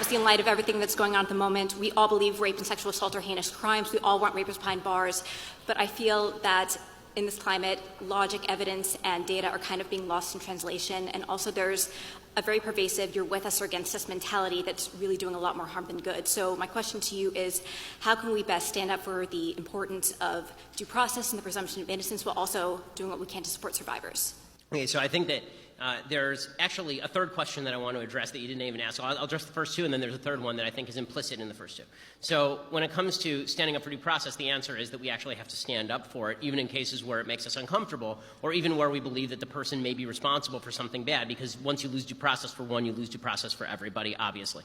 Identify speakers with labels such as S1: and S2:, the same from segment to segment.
S1: Obviously, in light of everything that's going on at the moment, we all believe rape and sexual assault are heinous crimes. We all want rapists behind bars. But I feel that in this climate, logic, evidence, and data are kind of being lost in translation. And also there's a very pervasive you're with us or against us mentality that's really doing a lot more harm than good. So my question to you is, how can we best stand up for the importance of due process and the presumption of innocence while also doing what we can to support survivors?
S2: Okay, so I think that there's actually a third question that I want to address that you didn't even ask. So I'll address the first two, and then there's a third one that I think is implicit in the first two. So when it comes to standing up for due process, the answer is that we actually have to stand up for it, even in cases where it makes us uncomfortable, or even where we believe that the person may be responsible for something bad, because once you lose due process for one, you lose due process for everybody, obviously.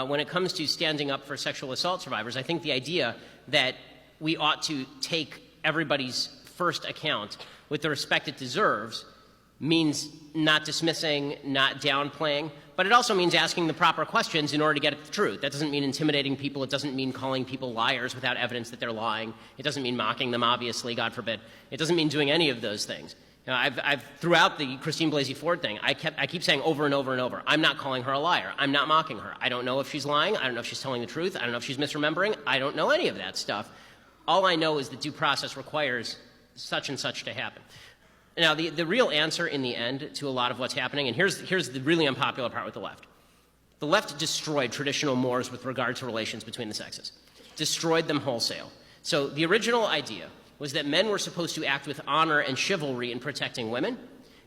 S2: When it comes to standing up for sexual assault survivors, I think the idea that we ought to take everybody's first account with the respect it deserves means not dismissing, not downplaying, but it also means asking the proper questions in order to get at the truth. That doesn't mean intimidating people. It doesn't mean calling people liars without evidence that they're lying. It doesn't mean mocking them, obviously, God forbid. It doesn't mean doing any of those things. You know, I've throughout the Christine Blasey Ford thing, I keep saying over and over and over, I'm not calling her a liar. I'm not mocking her. I don't know if she's lying. I don't know if she's telling the truth. I don't know if she's misremembering. I don't know any of that stuff. All I know is that due process requires such and such to happen. Now, the real answer in the end to a lot of what's happening, and here's the really unpopular part with the left. The left destroyed traditional mores with regard to relations between the sexes. Destroyed them wholesale. So the original idea was that men were supposed to act with honor and chivalry in protecting women,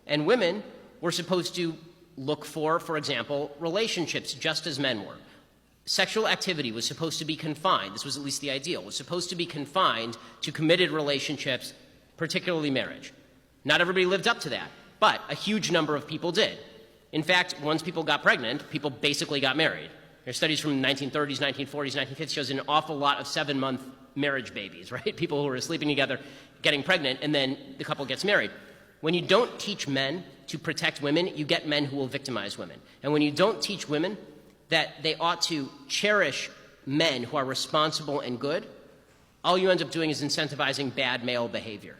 S2: and women were supposed to look for example, relationships just as men were. Sexual activity was supposed to be confined, this was at least the ideal, was supposed to be confined to committed relationships, particularly marriage. Not everybody lived up to that, but a huge number of people did. In fact, once people got pregnant, people basically got married. There's studies from the 1930s, 1940s, 1950s shows an awful lot of 7-month marriage babies, right? People who are sleeping together, getting pregnant, and then the couple gets married. When you don't teach men to protect women, you get men who will victimize women. And when you don't teach women that they ought to cherish men who are responsible and good, all you end up doing is incentivizing bad male behavior.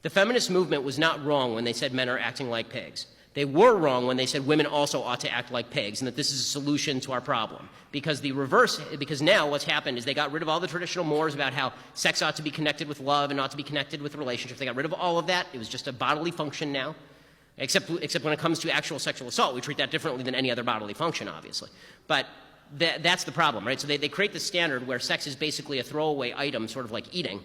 S2: The feminist movement was not wrong when they said men are acting like pigs. They were wrong when they said women also ought to act like pigs and that this is a solution to our problem. Because now what's happened is they got rid of all the traditional mores about how sex ought to be connected with love and ought to be connected with relationships. They got rid of all of that. It was just a bodily function now. Except when it comes to actual sexual assault, we treat that differently than any other bodily function, obviously. But that's the problem, right? So they create this standard where sex is basically a throwaway item, sort of like eating.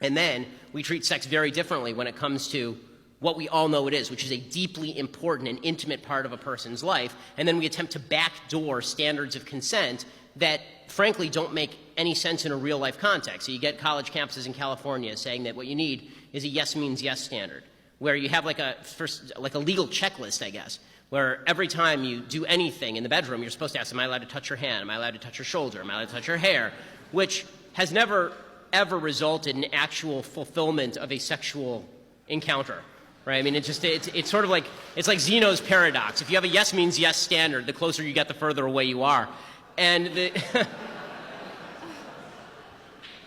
S2: And then we treat sex very differently when it comes to what we all know it is, which is a deeply important and intimate part of a person's life. And then we attempt to backdoor standards of consent that, frankly, don't make any sense in a real-life context. So you get college campuses in California saying that what you need is a yes means yes standard, where you have like a legal checklist, I guess, where every time you do anything in the bedroom, you're supposed to ask, am I allowed to touch your hand? Am I allowed to touch your shoulder? Am I allowed to touch your hair? Which has never ever resulted in actual fulfillment of a sexual encounter, right? I mean, it's sort of like, it's like Zeno's paradox. If you have a yes means yes standard, the closer you get, the further away you are. And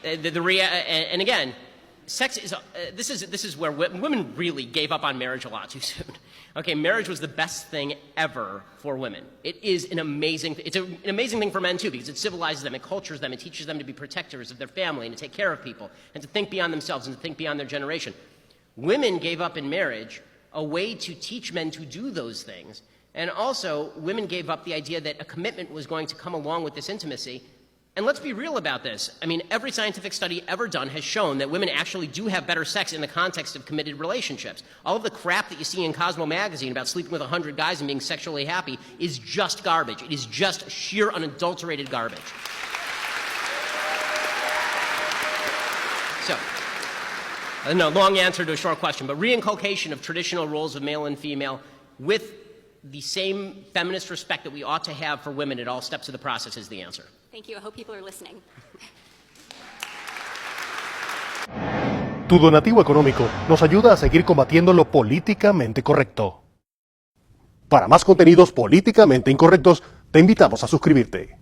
S2: and again, sex is, this is where women really gave up on marriage a lot too soon. Okay, marriage was the best thing ever for women. It's an amazing thing for men too, because it civilizes them, it cultures them, it teaches them to be protectors of their family and to take care of people and to think beyond themselves and to think beyond their generation. Women gave up in marriage a way to teach men to do those things, and also women gave up the idea that a commitment was going to come along with this intimacy. And let's be real about this. I mean, every scientific study ever done has shown that women actually do have better sex in the context of committed relationships. All of the crap that you see in Cosmo magazine about sleeping with 100 guys and being sexually happy is just garbage. It is just sheer unadulterated garbage. So, no, long answer to a short question, but reinculcation of traditional roles of male and female with the same feminist respect that we ought to have for women at all steps of the process is the answer.
S1: Thank you. I hope people are listening.
S3: Tu donativo económico nos ayuda a seguir combatiendo lo políticamente correcto. Para más contenidos políticamente incorrectos, te invitamos a suscribirte.